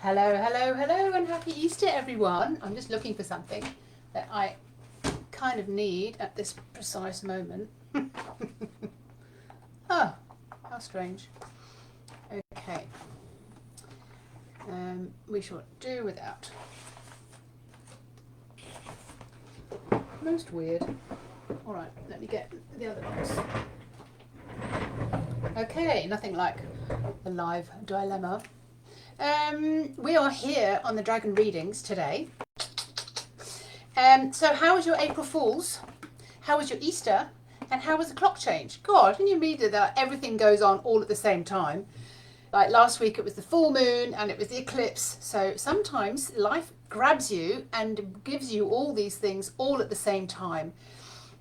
Hello, hello, hello, and happy Easter, everyone. I'm just looking for something that I kind of need at this precise moment. Oh, how strange. Okay. We shall do without. Most weird. All right, let me get the other box. Okay, nothing like a live dilemma. We are here on the dragon readings today. So how was your April Fools? How was your Easter? And how was the clock change? God, can you read that everything goes on all at the same time? Like last week it was the full moon and it was the eclipse. So sometimes life grabs you and gives you all these things all at the same time.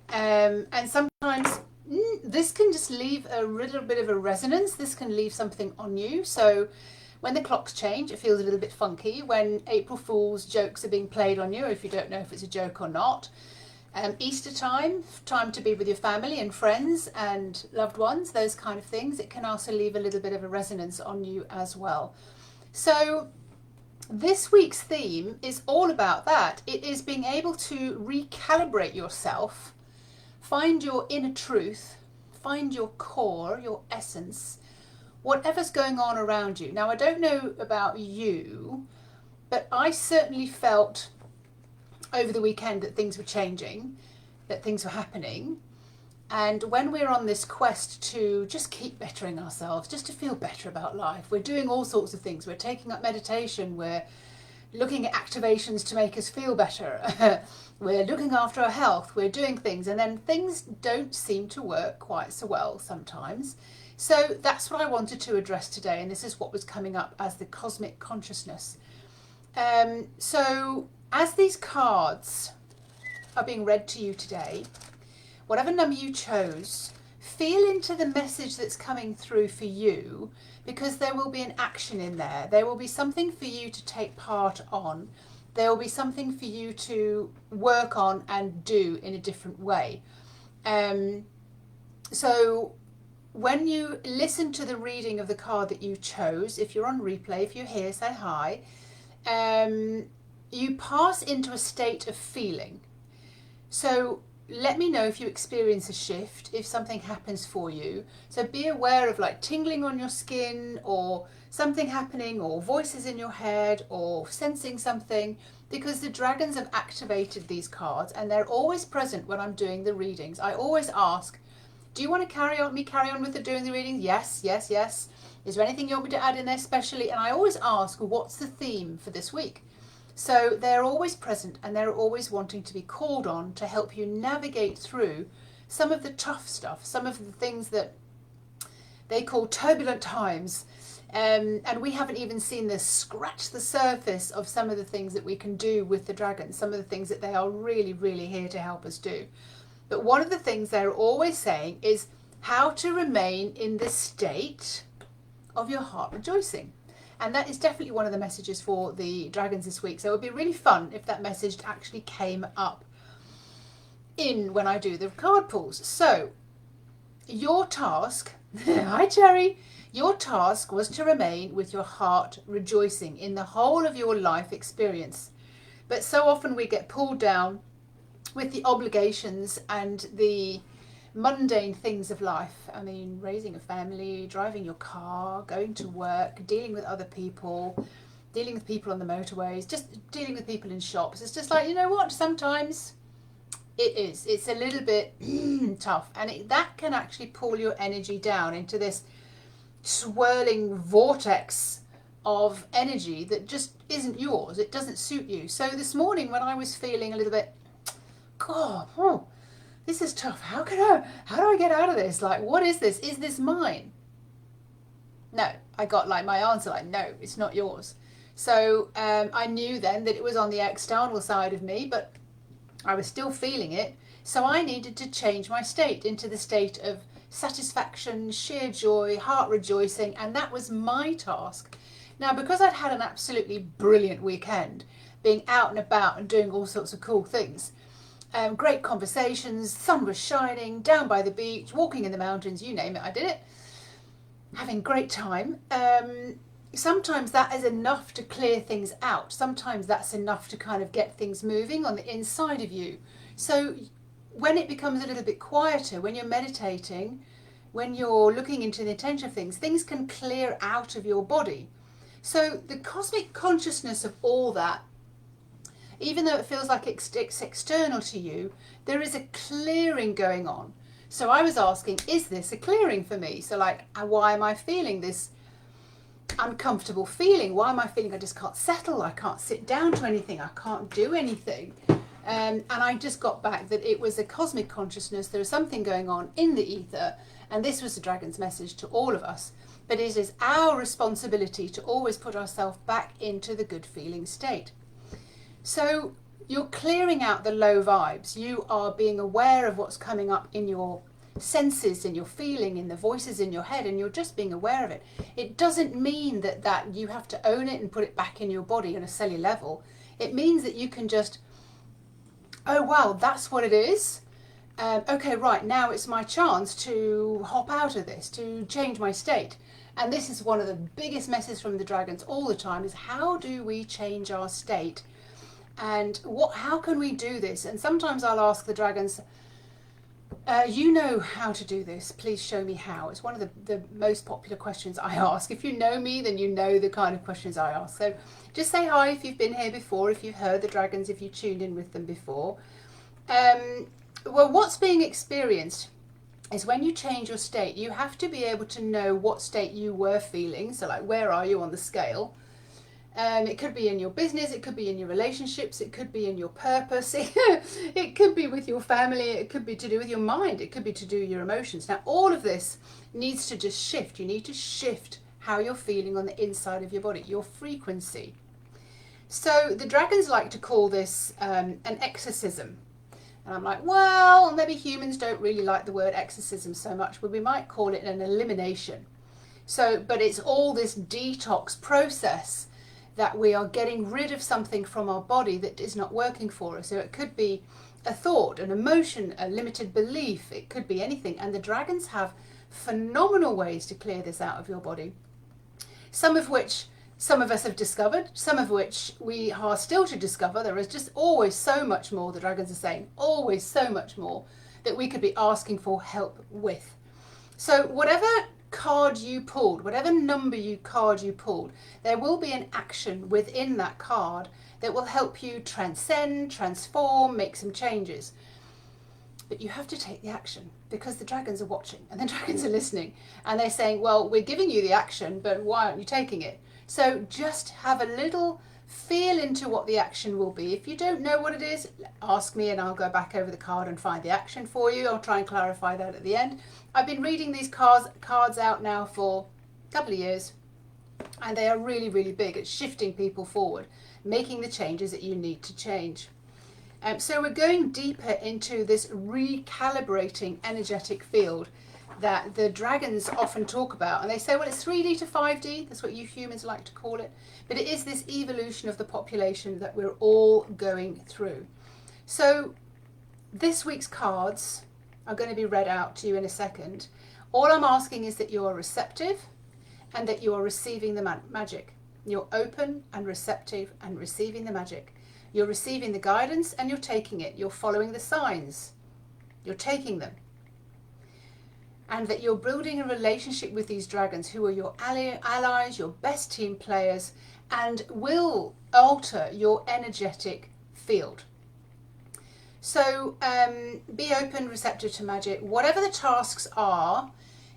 And sometimes this can just leave a little bit of a resonance. This can leave something on you. So when the clocks change, it feels a little bit funky. When April Fool's jokes are being played on you, if you don't know if it's a joke or not. Easter time to be with your family and friends and loved ones, those kind of things. It can also leave a little bit of a resonance on you as well. So this week's theme is all about that. It is being able to recalibrate yourself, find your inner truth, find your core, your essence, whatever's going on around you. Now, I don't know about you, but I certainly felt over the weekend that things were changing, that things were happening. And when we're on this quest to just keep bettering ourselves, just to feel better about life, we're doing all sorts of things. We're taking up meditation, we're looking at activations to make us feel better. We're looking after our health, we're doing things, and then things don't seem to work quite so well sometimes. So that's what I wanted to address today, and this is what was coming up as the cosmic consciousness. So as these cards are being read to you today, whatever number you chose, feel into the message that's coming through for you, because there will be an action in there. There will be something for you to take part on. There will be something for you to work on and do in a different way. So when you listen to the reading of the card that you chose, if you're on replay, if you're here, say hi. You pass into a state of feeling. So let me know if you experience a shift, if something happens for you. So be aware of like tingling on your skin or something happening or voices in your head or sensing something, because the dragons have activated these cards and they're always present when I'm doing the readings. I always ask, do you want to carry on with doing the readings? Yes, yes, yes. Is there anything you want me to add in there specially? And I always ask, what's the theme for this week? So they're always present and they're always wanting to be called on to help you navigate through some of the tough stuff, some of the things that they call turbulent times. And we haven't even seen scratch the surface of some of the things that we can do with the dragons, some of the things that they are really, really here to help us do. But one of the things they're always saying is how to remain in the state of your heart rejoicing. And that is definitely one of the messages for the dragons this week. So it would be really fun if that message actually came up when I do the card pulls. So your task, hi Cherry, your task was to remain with your heart rejoicing in the whole of your life experience. But so often we get pulled down with the obligations and the mundane things of life. I mean, raising a family, driving your car, going to work, dealing with other people, dealing with people on the motorways, just dealing with people in shops. It's just like, you know what, sometimes it's a little bit tough, and that can actually pull your energy down into this swirling vortex of energy that just isn't yours. It doesn't suit you. So this morning when I was feeling a little bit, God, this is tough. How do I get out of this? Like, what is this? Is this mine? No, I got like my answer, like, no, it's not yours. So I knew then that it was on the external side of me, but I was still feeling it. So I needed to change my state into the state of satisfaction, sheer joy, heart rejoicing. And that was my task. Now, because I'd had an absolutely brilliant weekend, being out and about and doing all sorts of cool things, great conversations, sun was shining, down by the beach, walking in the mountains, you name it, I did it. Having a great time. sometimes that is enough to clear things out. Sometimes that's enough to kind of get things moving on the inside of you. So when it becomes a little bit quieter, when you're meditating, when you're looking into the intention of things, things can clear out of your body. So the cosmic consciousness of all that, even though it feels like it's external to you, there is a clearing going on. So I was asking, is this a clearing for me? So like, why am I feeling this uncomfortable feeling? Why am I feeling I just can't settle? I can't sit down to anything. I can't do anything. And I just got back that it was a cosmic consciousness. There is something going on in the ether. And this was the dragon's message to all of us. But it is our responsibility to always put ourselves back into the good feeling state. So you're clearing out the low vibes. You are being aware of what's coming up in your senses, in your feeling, in the voices in your head, and you're just being aware of it. It doesn't mean that you have to own it and put it back in your body on a cellular level. It means that you can just, oh wow, that's what it is. Okay, right, now it's my chance to hop out of this, to change my state. And this is one of the biggest messages from the dragons all the time, is how do we change our state? And how can we do this? And sometimes I'll ask the dragons, you know how to do this, please show me how. It's one of the most popular questions I ask. If you know me, then you know the kind of questions I ask. So just say hi if you've been here before, if you've heard the dragons, if you tuned in with them before. Well, what's being experienced is when you change your state, you have to be able to know what state you were feeling. So like, where are you on the scale? It could be in your business, it could be in your relationships, it could be in your purpose, it could be with your family, it could be to do with your mind, it could be to do with your emotions. Now, all of this needs to just shift. You need to shift how you're feeling on the inside of your body, your frequency. So the dragons like to call this an exorcism. And I'm like, well, maybe humans don't really like the word exorcism so much, but we might call it an elimination. So, but it's all this detox process that we are getting rid of something from our body that is not working for us. So it could be a thought, an emotion, a limited belief. It could be anything. And the dragons have phenomenal ways to clear this out of your body. Some of which some of us have discovered, some of which we are still to discover. There is just always so much more, the dragons are saying, always so much more that we could be asking for help with. So whatever card you pulled, whatever card you pulled, there will be an action within that card that will help you transcend, transform, make some changes. But you have to take the action, because the dragons are watching and the dragons are listening, and they're saying, well, we're giving you the action, but why aren't you taking it? So just have a little feel into what the action will be. If you don't know what it is, ask me and I'll go back over the card and find the action for you. I'll try and clarify that at the end. I've been reading these cards out now for a couple of years, and they are really, really big at shifting people forward, making the changes that you need to change. So we're going deeper into this recalibrating energetic field that the dragons often talk about, and they say, well, it's 3D to 5D, that's what you humans like to call it, but it is this evolution of the population that we're all going through. So this week's cards are going to be read out to you in a second. All I'm asking is that you are receptive and that you are receiving the magic. You're open and receptive and receiving the magic. You're receiving the guidance and you're taking it. You're following the signs. You're taking them. And that you're building a relationship with these dragons who are your allies, your best team players, and will alter your energetic field. So be open, receptive to magic. Whatever the tasks are,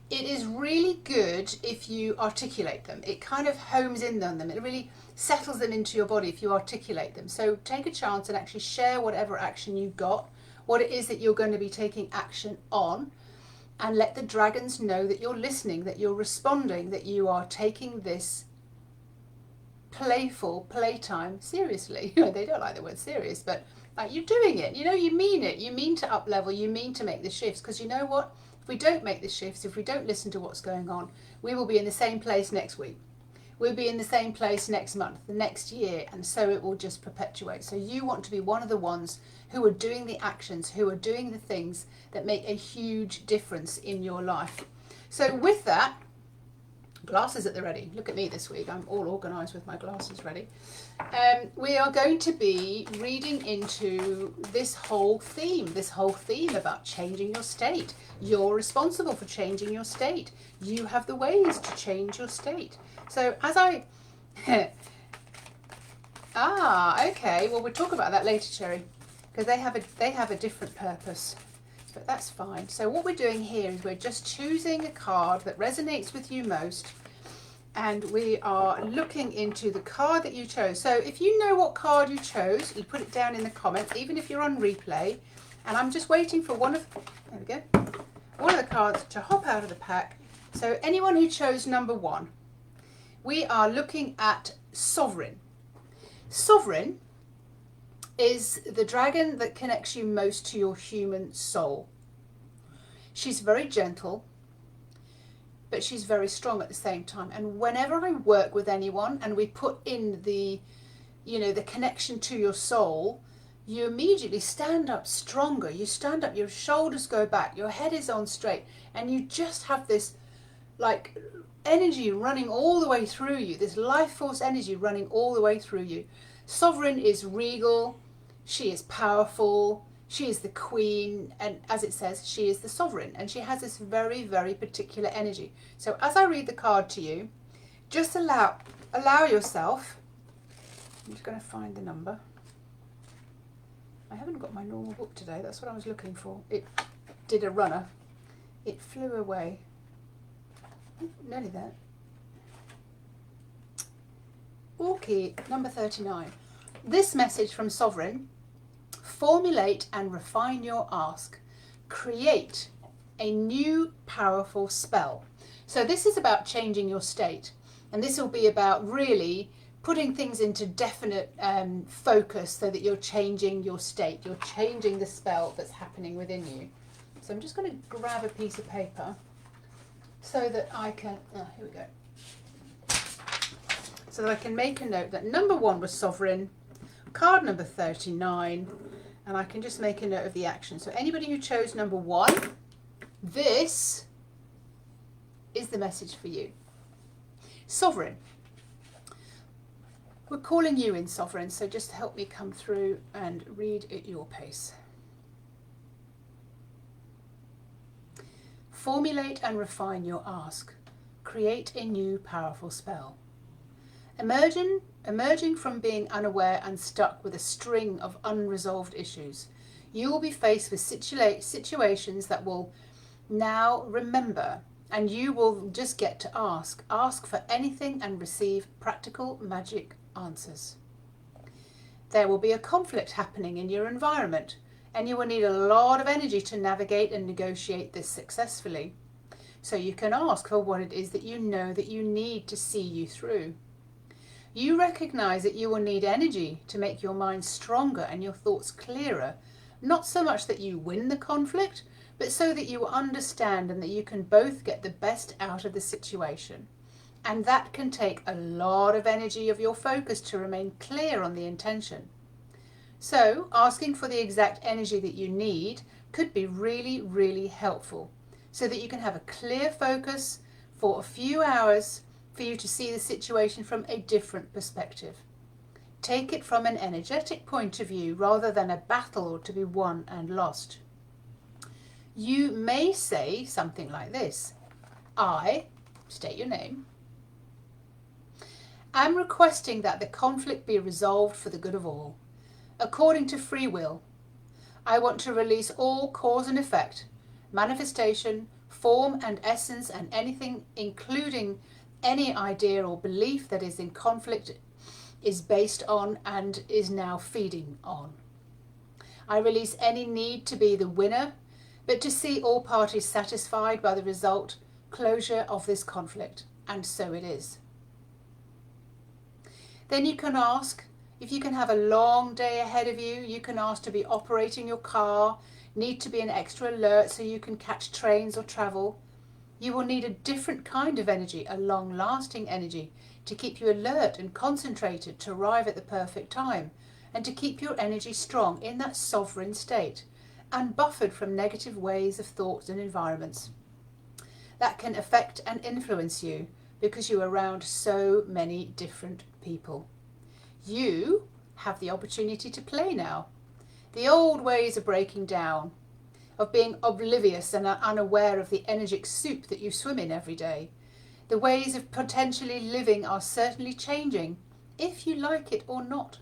it is really good if you articulate them. It kind of homes in on them. It really settles them into your body if you articulate them. So take a chance and actually share whatever action you got, what it is that you're going to be taking action on, and let the dragons know that you're listening, that you're responding, that you are taking this playful playtime seriously. You know, they don't like the word serious, but like, you're doing it. You know, you mean it. You mean to up level. You mean to make the shifts. Because you know what? If we don't make the shifts, if we don't listen to what's going on, we will be in the same place next week. We'll be in the same place next month, the next year, and so it will just perpetuate. So you want to be one of the ones who are doing the actions, who are doing the things that make a huge difference in your life. So with that, glasses at the ready. Look at me this week. I'm all organised with my glasses ready. We are going to be reading into this whole theme about changing your state. You're responsible for changing your state. You have the ways to change your state. So as I... okay. Well, we'll talk about that later, Cherry, because they have a different purpose. But that's fine. So what we're doing here is we're just choosing a card that resonates with you most, and we are looking into the card that you chose. So if you know what card you chose, you put it down in the comments, even if you're on replay. And I'm just waiting for one of the cards to hop out of the pack. So anyone who chose number 1, we are looking at Sovereign. Sovereign is the dragon that connects you most to your human soul. She's very gentle, but she's very strong at the same time. And whenever I work with anyone and we put in the connection to your soul, you immediately stand up stronger. You stand up, your shoulders go back, your head is on straight, and you just have this like energy running all the way through you, this life force energy running all the way through you. Sovereign is regal, she is powerful, she is the queen, and as it says, she is the sovereign, and she has this very, very particular energy. So as I read the card to you, just allow yourself, I'm just going to find the number. I haven't got my normal book today, that's what I was looking for. It did a runner. It flew away. Nearly there. Okay, number 39. This message from Sovereign: formulate and refine your ask. Create a new powerful spell. So this is about changing your state, and this will be about really putting things into definite focus so that you're changing your state. You're changing the spell that's happening within you. So I'm just going to grab a piece of paper so that I can, here we go. So that I can make a note that number 1 was Sovereign, card number 39, and I can just make a note of the action. So anybody who chose number 1, this is the message for you. Sovereign. We're calling you in, Sovereign, so just help me come through and read at your pace. Formulate and refine your ask. Create a new powerful spell. Emerging from being unaware and stuck with a string of unresolved issues, you will be faced with situations that will now remember, and you will just get to ask. Ask for anything and receive practical magic answers. There will be a conflict happening in your environment, and you will need a lot of energy to navigate and negotiate this successfully. So you can ask for what it is that you know that you need to see you through. You recognize that you will need energy to make your mind stronger and your thoughts clearer, not so much that you win the conflict, but so that you understand and that you can both get the best out of the situation. And that can take a lot of energy of your focus to remain clear on the intention. So asking for the exact energy that you need could be really, really helpful, so that you can have a clear focus for a few hours for you to see the situation from a different perspective. Take it from an energetic point of view rather than a battle to be won and lost. You may say something like this: I, state your name, am requesting that the conflict be resolved for the good of all. According to free will, I want to release all cause and effect, manifestation, form and essence, and anything, including any idea or belief that is in conflict, is based on and is now feeding on. I release any need to be the winner, but to see all parties satisfied by the result, closure of this conflict, and so it is. Then you can ask, if you can have a long day ahead of you, you can ask to be operating your car, need to be an extra alert so you can catch trains or travel. You will need a different kind of energy, a long-lasting energy, to keep you alert and concentrated to arrive at the perfect time, and to keep your energy strong in that sovereign state, and buffered from negative ways of thoughts and environments that can affect and influence you, because you're around so many different people. You have the opportunity to play now. The old ways are breaking down, of being oblivious and unaware of the energetic soup that you swim in every day. The ways of potentially living are certainly changing, if you like it or not.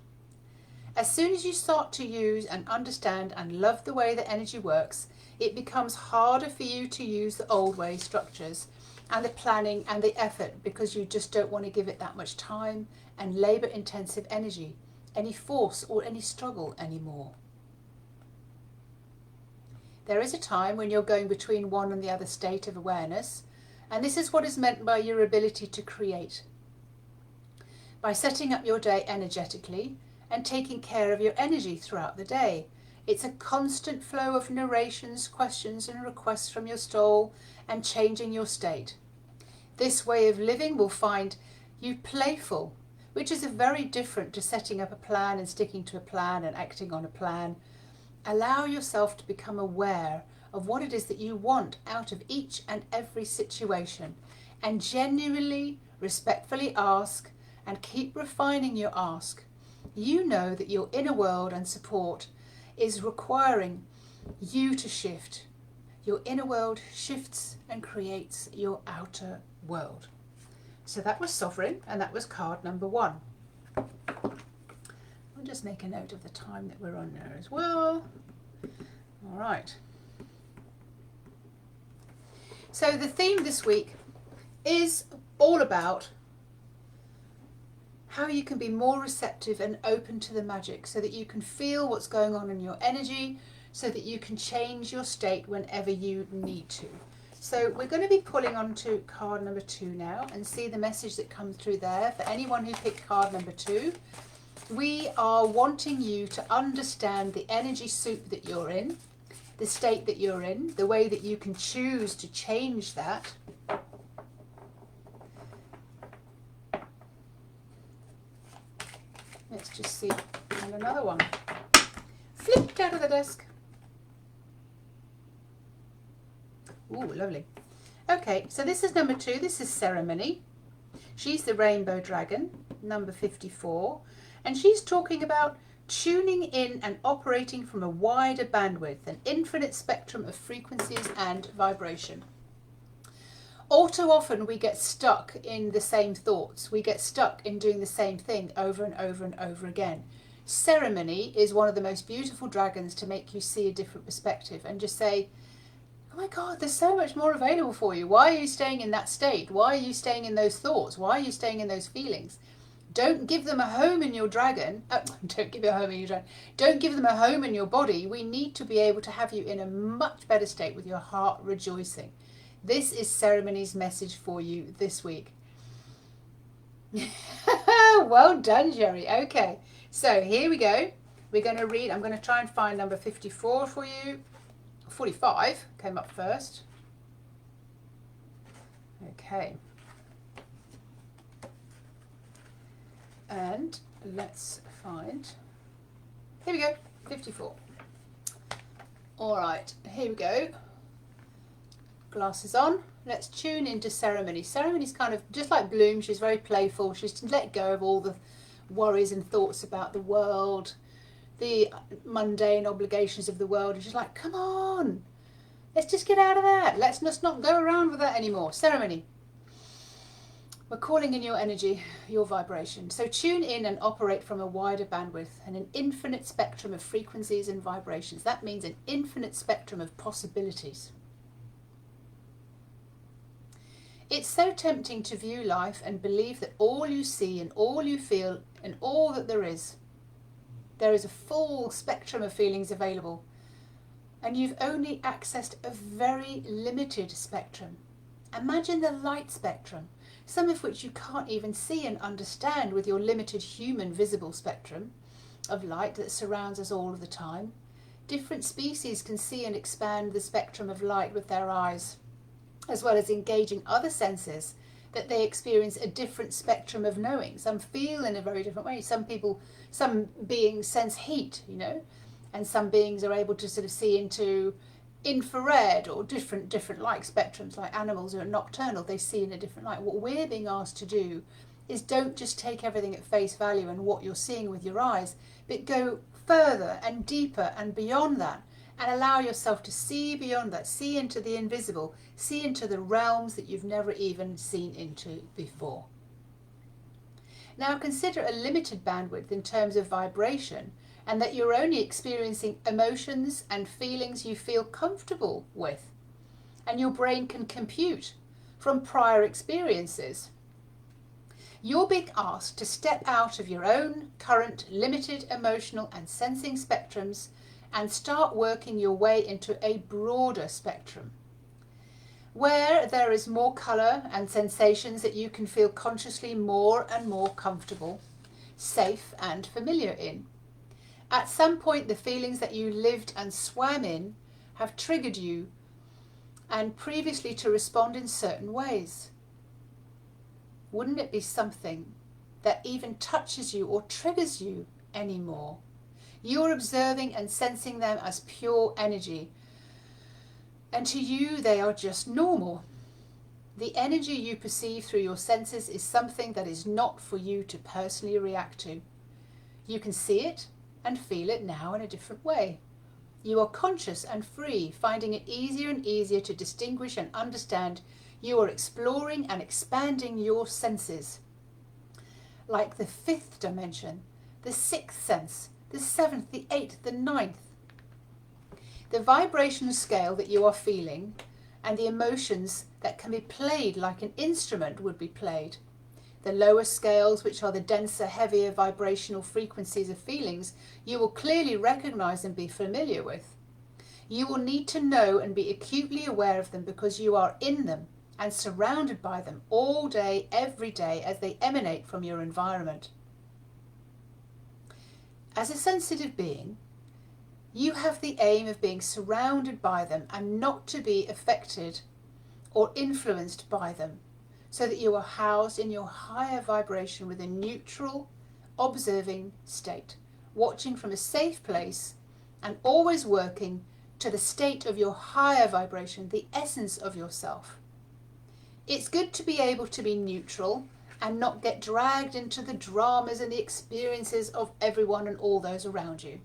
As soon as you start to use and understand and love the way that energy works, it becomes harder for you to use the old way structures and the planning and the effort, because you just don't want to give it that much time and labour intensive energy, any force or any struggle anymore. There is a time when you're going between one and the other state of awareness, and this is what is meant by your ability to create. By setting up your day energetically and taking care of your energy throughout the day. It's a constant flow of narrations, questions and requests from your soul and changing your state. This way of living will find you playful, which is very different to setting up a plan and sticking to a plan and acting on a plan. Allow yourself to become aware of what it is that you want out of each and every situation, and genuinely, respectfully ask and keep refining your ask. You know that your inner world and support is requiring you to shift. Your inner world shifts and creates your outer world. So that was Sovereign, and that was card number 1. I'll just make a note of the time that we're on there as well. All right. So the theme this week is all about how you can be more receptive and open to the magic, so that you can feel what's going on in your energy, so that you can change your state whenever you need to. So we're going to be pulling onto card number 2 now and see the message that comes through there. For anyone who picked card number 2, we are wanting you to understand the energy soup that you're in, the state that you're in, the way that you can choose to change that. Let's just see, and another one. Flipped out of the desk. Ooh, lovely. Okay, so this is number 2. This is Ceremony. She's the rainbow dragon, number 54. And she's talking about tuning in and operating from a wider bandwidth, an infinite spectrum of frequencies and vibration. All too often we get stuck in the same thoughts. We get stuck in doing the same thing over and over and over again. Ceremony is one of the most beautiful dragons to make you see a different perspective and just say, oh my God, there's so much more available for you. Why are you staying in that state? Why are you staying in those thoughts? Why are you staying in those feelings? Don't give them a home in your dragon. Don't give it a home in your dragon. Don't give them a home in your body. We need to be able to have you in a much better state with your heart rejoicing. This is Ceremony's message for you this week. Well done, Jerry. Okay, so here we go. We're going to read. I'm going to try and find number 54 for you. 45 came up first. Okay. And let's find, here we go, 54. All right, here we go. Glasses on. Let's tune into Ceremony. Ceremony's kind of just like Bloom. She's very playful. She's let go of all the worries and thoughts about the world, the mundane obligations of the world. And she's like, come on, let's just get out of that. Let's just not go around with that anymore. Ceremony. We're calling in your energy, your vibration. So tune in and operate from a wider bandwidth and an infinite spectrum of frequencies and vibrations. That means an infinite spectrum of possibilities. It's so tempting to view life and believe that all you see and all you feel and all that there is a full spectrum of feelings available, and you've only accessed a very limited spectrum. Imagine the light spectrum, some of which you can't even see and understand with your limited human visible spectrum of light that surrounds us all of the time. Different species can see and expand the spectrum of light with their eyes, as well as engaging other senses that they experience a different spectrum of knowing. Some feel in a very different way. Some beings sense heat, and some beings are able to sort of see into infrared or different light spectrums, like animals who are nocturnal, they see in a different light. What we're being asked to do is don't just take everything at face value and what you're seeing with your eyes, but go further and deeper and beyond that, and allow yourself to see beyond that, see into the invisible, see into the realms that you've never even seen into before. Now consider a limited bandwidth in terms of vibration, and that you're only experiencing emotions and feelings you feel comfortable with, and your brain can compute from prior experiences. You're being asked to step out of your own current limited emotional and sensing spectrums and start working your way into a broader spectrum, where there is more colour and sensations that you can feel consciously more and more comfortable, safe and familiar in. At some point, the feelings that you lived and swam in have triggered you, and previously to respond in certain ways. Wouldn't it be something that even touches you or triggers you anymore? You're observing and sensing them as pure energy, and to you they are just normal. The energy you perceive through your senses is something that is not for you to personally react to. You can see it and feel it now in a different way. You are conscious and free, finding it easier and easier to distinguish and understand. You are exploring and expanding your senses, like the 5th dimension, the 6th sense, the 7th, the 8th, the 9th. The vibrational scale that you are feeling and the emotions that can be played like an instrument would be played. The lower scales, which are the denser, heavier vibrational frequencies of feelings, you will clearly recognize and be familiar with. You will need to know and be acutely aware of them because you are in them and surrounded by them all day, every day, as they emanate from your environment. As a sensitive being, you have the aim of being surrounded by them and not to be affected or influenced by them, so that you are housed in your higher vibration with a neutral, observing state, watching from a safe place and always working to the state of your higher vibration, the essence of yourself. It's good to be able to be neutral and not get dragged into the dramas and the experiences of everyone and all those around you.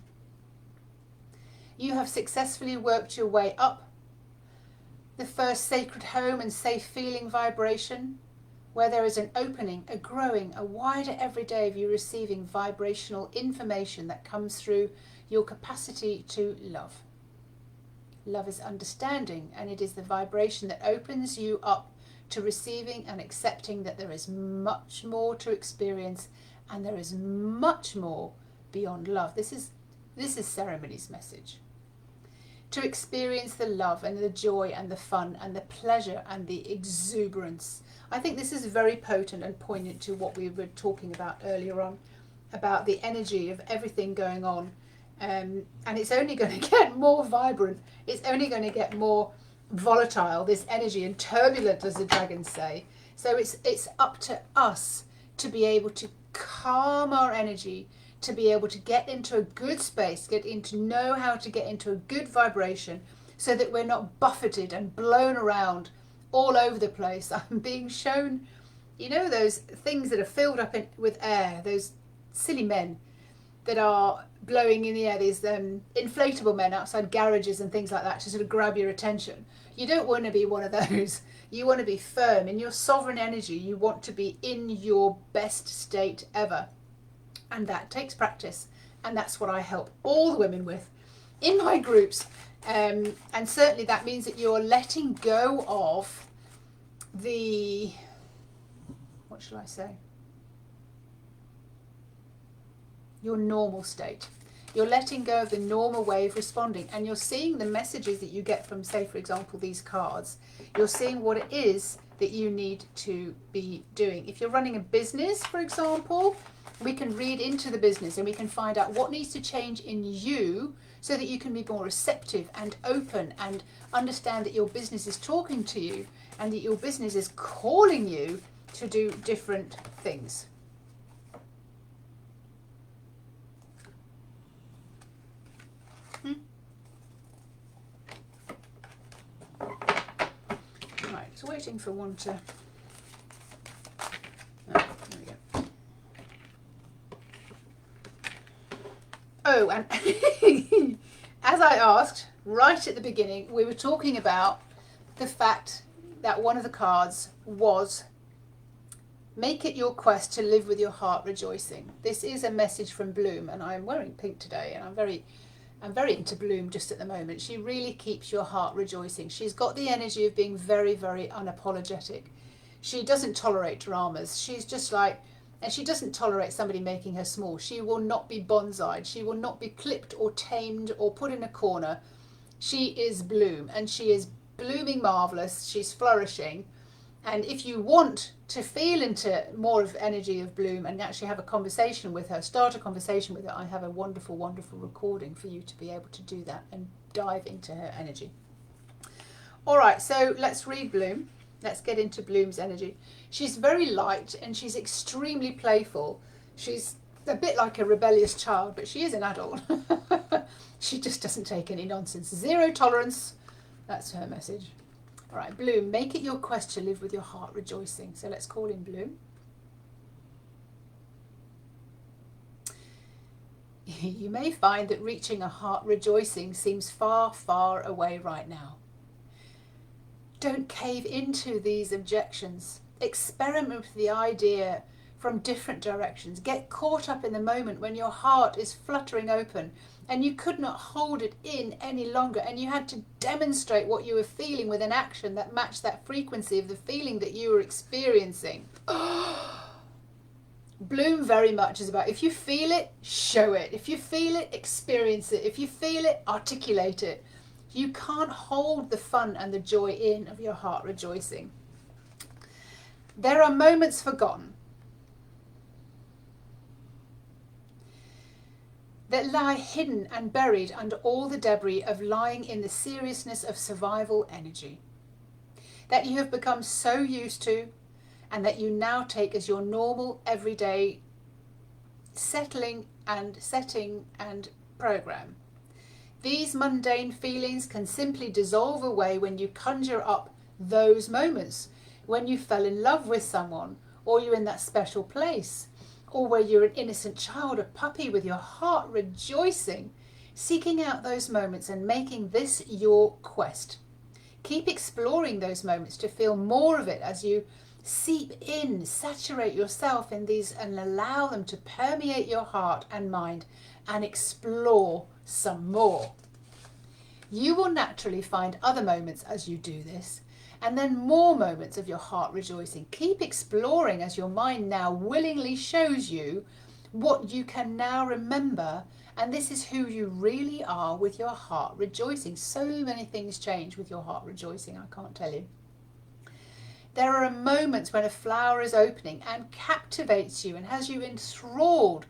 You have successfully worked your way up the first sacred home and safe feeling vibration, where there is an opening, a growing, a wider every day of you receiving vibrational information that comes through your capacity to love. Love is understanding, and it is the vibration that opens you up to receiving and accepting that there is much more to experience and there is much more beyond love. This is Ceremony's message. To experience the love and the joy and the fun and the pleasure and the exuberance. I think this is very potent and poignant to what we were talking about earlier on, about the energy of everything going on. And it's only going to get more vibrant. It's only going to get more volatile, this energy, and turbulent, as the dragons say. So it's up to us to be able to calm our energy, to be able to get into a good space, to know how to get into a good vibration, so that we're not buffeted and blown around all over the place. I'm being shown, you know, those things that are filled up with air, those silly men that are blowing in the air, these inflatable men outside garages and things like that to sort of grab your attention. You don't want to be one of those. You want to be firm in your sovereign energy. You want to be in your best state ever. And that takes practice. And that's what I help all the women with in my groups. And certainly that means that you're letting go of the, what shall I say? Your normal state. You're letting go of the normal way of responding, and you're seeing the messages that you get from, say, for example, these cards. You're seeing what it is that you need to be doing. If you're running a business, for example, we can read into the business and we can find out what needs to change in you so that you can be more receptive and open and understand that your business is talking to you and that your business is calling you to do different things. just waiting for one to... Oh, there we go. Oh, and as I asked right at the beginning, we were talking about the fact that one of the cards was make it your quest to live with your heart rejoicing. This is a message from Bloom, and I'm wearing pink today, and I'm very into Bloom just at the moment. She really keeps your heart rejoicing. She's got the energy of being very, very unapologetic. She doesn't tolerate dramas. She's just like, and she doesn't tolerate somebody making her small. She will not be bonsaied. She will not be clipped or tamed or put in a corner. She is Bloom, and she is blooming marvellous. She's flourishing. And if you want to feel into more of energy of Bloom and actually have a conversation with her, start a conversation with her, I have a wonderful, wonderful recording for you to be able to do that and dive into her energy. All right, so let's read Bloom. Let's get into Bloom's energy. She's very light and she's extremely playful. She's a bit like a rebellious child, but she is an adult. She just doesn't take any nonsense. Zero tolerance. That's her message. All right, Bloom, make it your quest to live with your heart rejoicing. So let's call in Bloom. You may find that reaching a heart rejoicing seems far, far away right now. Don't cave into these objections. Experiment with the idea from different directions. Get caught up in the moment when your heart is fluttering open and you could not hold it in any longer, and you had to demonstrate what you were feeling with an action that matched that frequency of the feeling that you were experiencing. Bloom very much is about, if you feel it, show it. If you feel it, experience it. If you feel it, articulate it. You can't hold the fun and the joy in of your heart rejoicing. There are moments forgotten that lie hidden and buried under all the debris of lying in the seriousness of survival energy, that you have become so used to and that you now take as your normal everyday setting and program. These mundane feelings can simply dissolve away when you conjure up those moments, when you fell in love with someone, or you're in that special place, or where you're an innocent child, a puppy with your heart rejoicing, seeking out those moments and making this your quest. Keep exploring those moments to feel more of it as you seep in, saturate yourself in these and allow them to permeate your heart and mind and explore some more. You will naturally find other moments as you do this, and then more moments of your heart rejoicing. Keep exploring as your mind now willingly shows you what you can now remember, and this is who you really are with your heart rejoicing. So many things change with your heart rejoicing, I can't tell you. There are moments when a flower is opening and captivates you and has you enthralled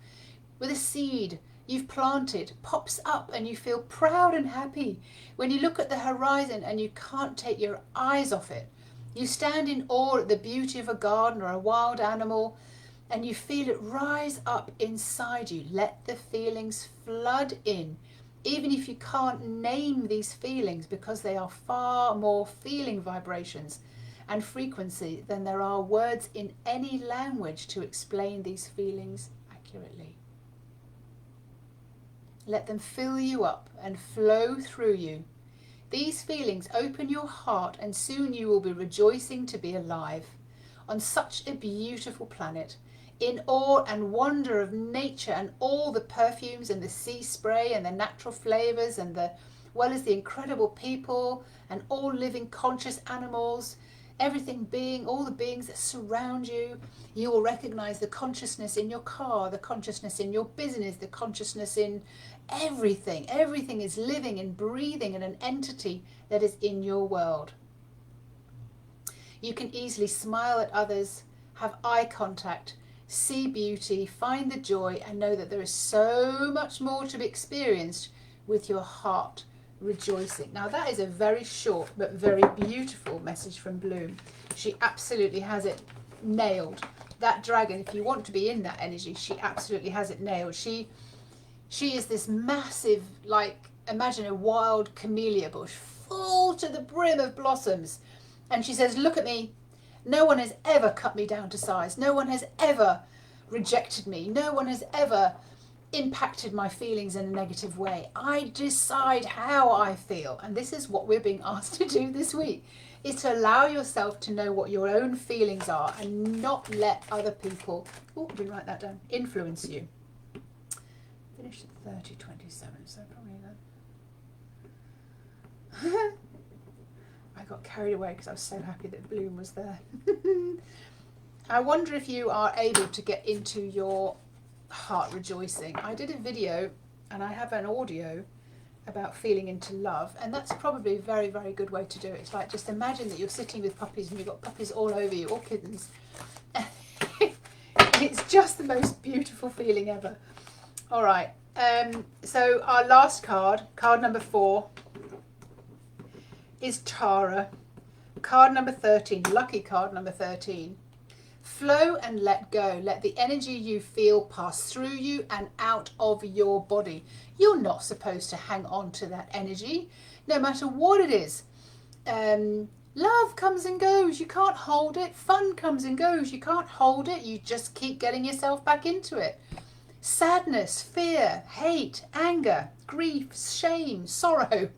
with a seed you've planted, pops up and you feel proud and happy when you look at the horizon and you can't take your eyes off it. You stand in awe at the beauty of a garden or a wild animal and you feel it rise up inside you. Let the feelings flood in, even if you can't name these feelings, because they are far more feeling vibrations and frequency than there are words in any language to explain these feelings accurately. Let them fill you up and flow through you. These feelings open your heart, and soon you will be rejoicing to be alive on such a beautiful planet, in awe and wonder of nature and all the perfumes and the sea spray and the natural flavors and well as the incredible people and all living conscious animals, everything being, all the beings that surround you. You will recognize the consciousness in your car, the consciousness in your business, the consciousness in everything. Everything is living and breathing in an entity that is in your world. You can easily smile at others, have eye contact, see beauty, find the joy, and know that there is so much more to be experienced with your heart rejoicing. Now that is a very short but very beautiful message from Bloom. She absolutely has it nailed. That dragon, if you want to be in that energy, she absolutely has it nailed. She is this massive, like, imagine a wild camellia bush full to the brim of blossoms, And she says, look at me. No one has ever cut me down to size. No one has ever rejected me. No one has ever impacted my feelings in a negative way. I decide how I feel. And this is what we're being asked to do this week, is to allow yourself to know what your own feelings are and not let other people, oh, I didn't write that down, influence you. Finished at 30:27, so probably then. I got carried away because I was so happy that Bloom was there. I wonder if you are able to get into your heart rejoicing. I did a video and I have an audio about feeling into love, and that's probably a very, very good way to do it. It's like, just imagine that you're sitting with puppies and you've got puppies all over you, or kittens. It's just the most beautiful feeling ever. All right, so our last card, card number 4, is Tara. Card number 13, lucky card number 13. Flow and let go. Let the energy you feel pass through you and out of your body. You're not supposed to hang on to that energy, no matter what it is. Love comes and goes. You can't hold it. Fun comes and goes. You can't hold it. You just keep getting yourself back into it. Sadness, fear, hate, anger, grief, shame, sorrow,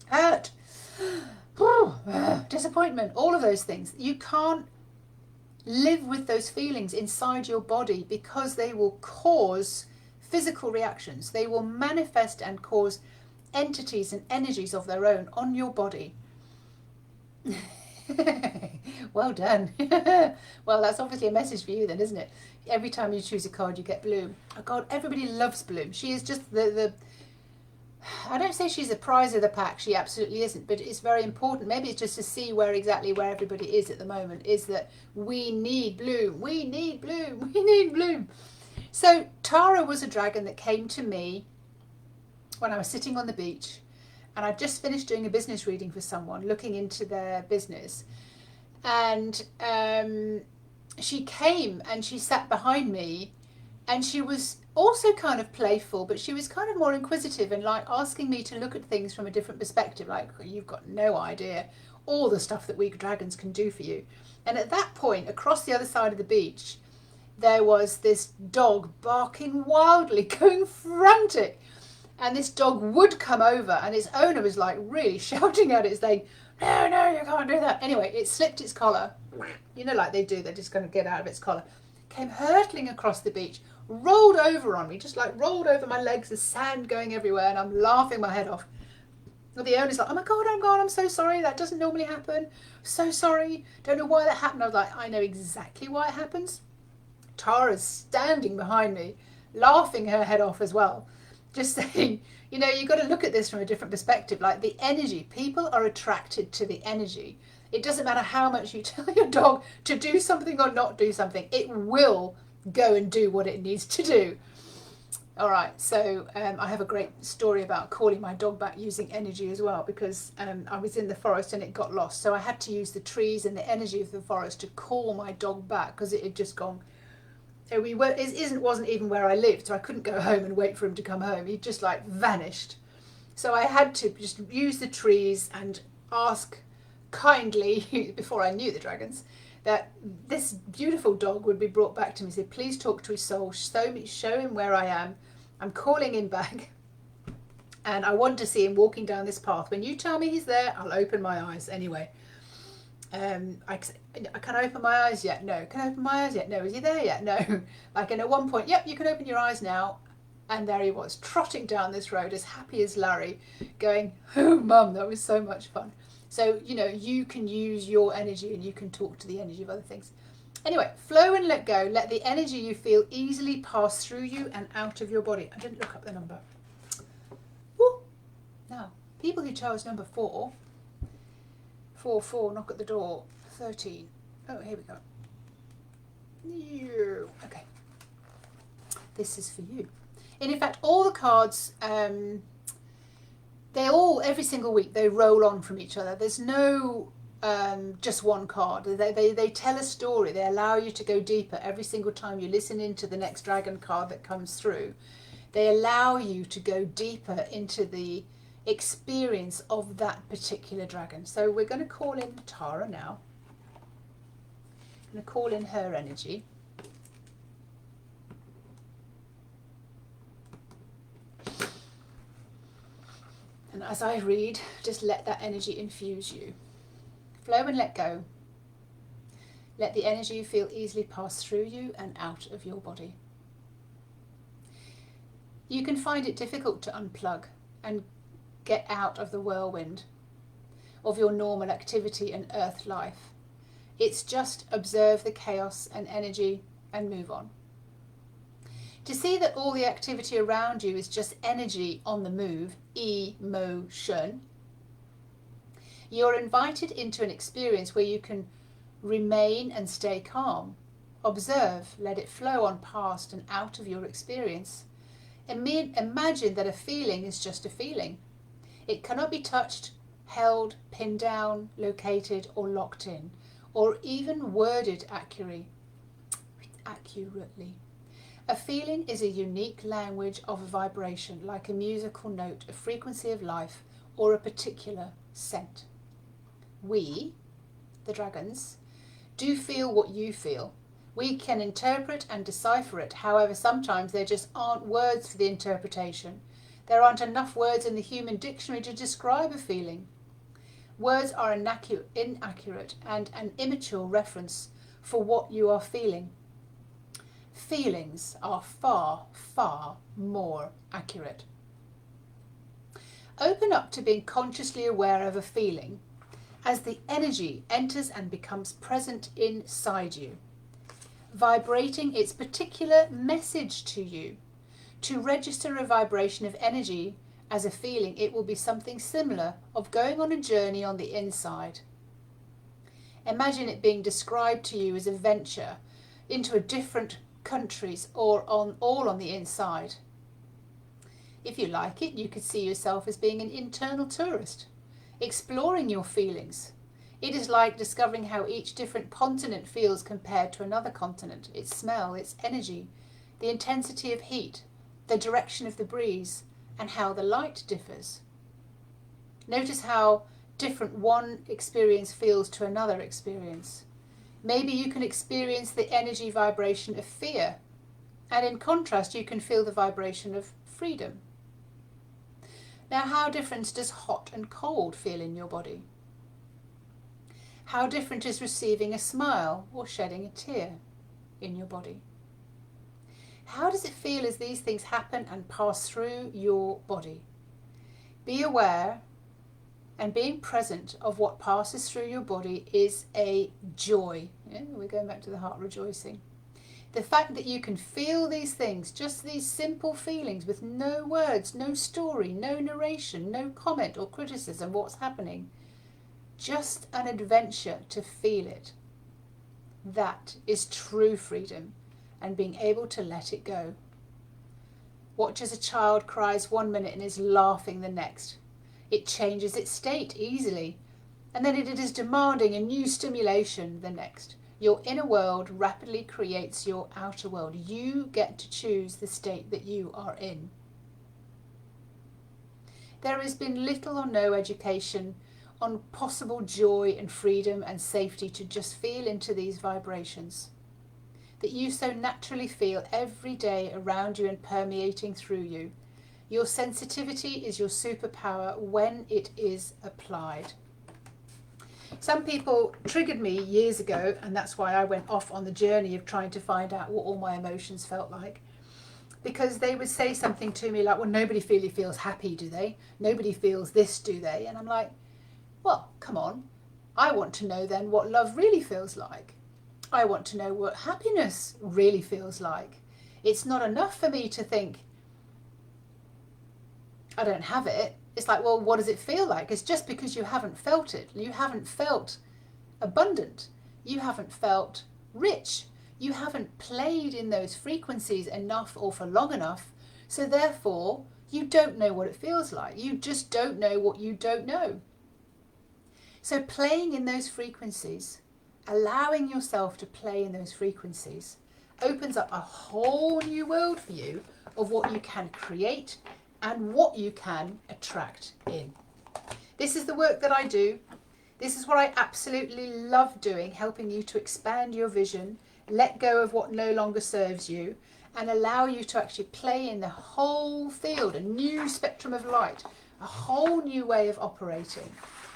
hurt, disappointment, all of those things. You can't live with those feelings inside your body because they will cause physical reactions. They will manifest and cause entities and energies of their own on your body. Well done. Well, that's obviously a message for you then, isn't it? Every time you choose a card you get Bloom. Oh God, everybody loves Bloom. She is just the I don't say she's a prize of the pack, she absolutely isn't, but it's very important. Maybe it's just to see where everybody is at the moment, is that we need Bloom, we need Bloom, we need Bloom. So Tara was a dragon that came to me when I was sitting on the beach, and I'd just finished doing a business reading for someone, looking into their business, and she came and she sat behind me, and she was also kind of playful, but she was kind of more inquisitive and like asking me to look at things from a different perspective, like, you've got no idea all the stuff that we dragons can do for you. And at that point, across the other side of the beach, there was this dog barking wildly, going frantic, and this dog would come over and its owner was like really shouting at it, saying, no, no, you can't do that. Anyway, it slipped its collar, you know, like they do, they're just going to get out of its collar, came hurtling across the beach, rolled over on me, just like rolled over my legs, there's sand going everywhere, and I'm laughing my head off. And the owner's like, oh my God, I'm so sorry, that doesn't normally happen, so sorry, don't know why that happened. I was like, I know exactly why it happens. Tara's standing behind me, laughing her head off as well, just saying, you know, you've got to look at this from a different perspective. Like, the energy, people are attracted to the energy. It doesn't matter how much you tell your dog to do something or not do something, it will go and do what it needs to do. All right, so I have a great story about calling my dog back using energy as well, because I was in the forest and it got lost, so I had to use the trees and the energy of the forest to call my dog back, because it had just gone. It wasn't even where I lived, so I couldn't go home and wait for him to come home. He just like vanished. So I had to just use the trees and ask kindly, before I knew the dragons, that this beautiful dog would be brought back to me. Say, please talk to his soul, show him where I am. I'm calling him back, and I want to see him walking down this path. When you tell me he's there, I'll open my eyes. Anyway, can I open my eyes yet? No. Can I open my eyes yet? No. Is he there yet? No. Like, and at one point, yep, you can open your eyes now. And there he was, trotting down this road as happy as Larry, going, oh mum, that was so much fun. So, you know, you can use your energy and you can talk to the energy of other things. Anyway, flow and let go. Let the energy you feel easily pass through you and out of your body. I didn't look up the number. Woo. Now, people who chose number 4, 4, knock at the door, 13. Oh, here we go. Okay. This is for you. And in fact, all the cards, every single week, they roll on from each other. There's no just one card. They tell a story. They allow you to go deeper every single time you listen into the next dragon card that comes through. They allow you to go deeper into the experience of that particular dragon. So we're going to call in Tara now. I'm going to call in her energy. And as I read, just let that energy infuse you. Flow and let go. Let the energy you feel easily pass through you and out of your body. You can find it difficult to unplug and get out of the whirlwind of your normal activity and earth life. It's just observe the chaos and energy and move on. To see that all the activity around you is just energy on the move, emotion, you're invited into an experience where you can remain and stay calm. Observe, let it flow on past and out of your experience. Imagine that a feeling is just a feeling. It cannot be touched, held, pinned down, located or locked in, or even worded accurately. A feeling is a unique language of a vibration, like a musical note, a frequency of life, or a particular scent. We, the dragons, do feel what you feel. We can interpret and decipher it. However, sometimes there just aren't words for the interpretation. There aren't enough words in the human dictionary to describe a feeling. Words are inaccurate and an immature reference for what you are feeling. Feelings are far, far more accurate. Open up to being consciously aware of a feeling as the energy enters and becomes present inside you, vibrating its particular message to you. To register a vibration of energy as a feeling, it will be something similar of going on a journey on the inside. Imagine it being described to you as a venture into a different countries or all on the inside. If you like it, you could see yourself as being an internal tourist, exploring your feelings. It is like discovering how each different continent feels compared to another continent, its smell, its energy, the intensity of heat, the direction of the breeze, and how the light differs. Notice how different one experience feels to another experience. Maybe you can experience the energy vibration of fear, and in contrast you can feel the vibration of freedom. Now, how different does hot and cold feel in your body? How different is receiving a smile or shedding a tear in your body? How does it feel as these things happen and pass through your body? Be aware, and being present of what passes through your body is a joy. Yeah, we're going back to the heart rejoicing. The fact that you can feel these things, just these simple feelings with no words, no story, no narration, no comment or criticism, what's happening. Just an adventure to feel it. That is true freedom and being able to let it go. Watch as a child cries one minute and is laughing the next. It changes its state easily, and then it is demanding a new stimulation the next. Your inner world rapidly creates your outer world. You get to choose the state that you are in. There has been little or no education on possible joy and freedom and safety to just feel into these vibrations that you so naturally feel every day around you and permeating through you. Your sensitivity is your superpower when it is applied. Some people triggered me years ago, and that's why I went off on the journey of trying to find out what all my emotions felt like. Because they would say something to me like, well, nobody really feels happy, do they? Nobody feels this, do they? And I'm like, well, come on. I want to know then what love really feels like. I want to know what happiness really feels like. It's not enough for me to think, I don't have it. It's like, well, what does it feel like? It's just because you haven't felt it. You haven't felt abundant. You haven't felt rich. You haven't played in those frequencies enough or for long enough. So therefore, you don't know what it feels like. You just don't know what you don't know. So playing in those frequencies, allowing yourself to play in those frequencies, opens up a whole new world for you of what you can create and what you can attract in. This is the work that I do. This is what I absolutely love doing, helping you to expand your vision, let go of what no longer serves you, and allow you to actually play in the whole field, a new spectrum of light, a whole new way of operating.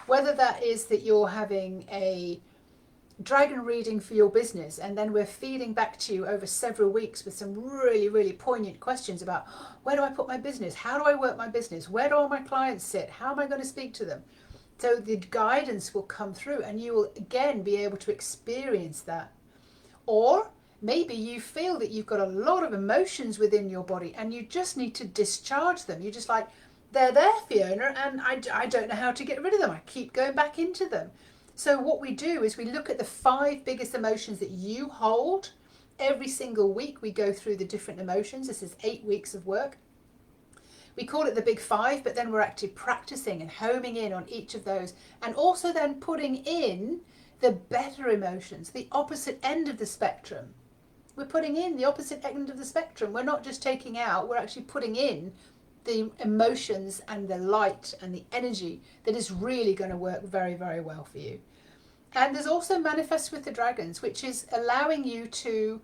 Whether that is that you're having a dragon reading for your business, and then we're feeding back to you over several weeks with some really, really poignant questions about where do I put my business? How do I work my business? Where do all my clients sit? How am I going to speak to them? So the guidance will come through and you will again be able to experience that. Or maybe you feel that you've got a lot of emotions within your body and you just need to discharge them. You're just like, they're there, Fiona, and I don't know how to get rid of them. I keep going back into them. So what we do is we look at the 5 biggest emotions that you hold. Every single week we go through the different emotions. This is 8 weeks of work. We call it the big 5, but then we're actually practicing and homing in on each of those, and also then putting in the better emotions, the opposite end of the spectrum. We're putting in the opposite end of the spectrum. We're not just taking out, we're actually putting in the emotions and the light and the energy that is really going to work very, very well for you. And there's also Manifest with the Dragons, which is allowing you to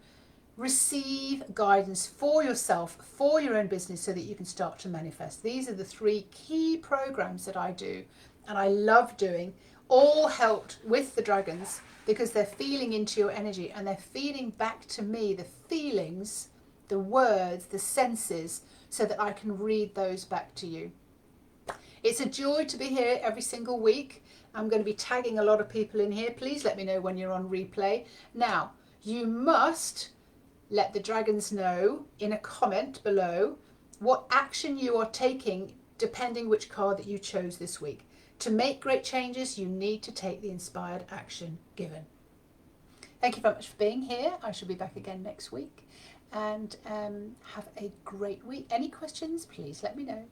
receive guidance for yourself, for your own business, so that you can start to manifest. These are the 3 key programs that I do and I love doing, all helped with the dragons, because they're feeling into your energy and they're feeding back to me the feelings, the words, the senses, so that I can read those back to you. It's a joy to be here every single week. I'm going to be tagging a lot of people in here. Please let me know when you're on replay. Now, you must let the dragons know in a comment below what action you are taking depending which card that you chose this week. To make great changes, you need to take the inspired action given. Thank you very much for being here. I shall be back again next week, and have a great week. Any questions, please let me know.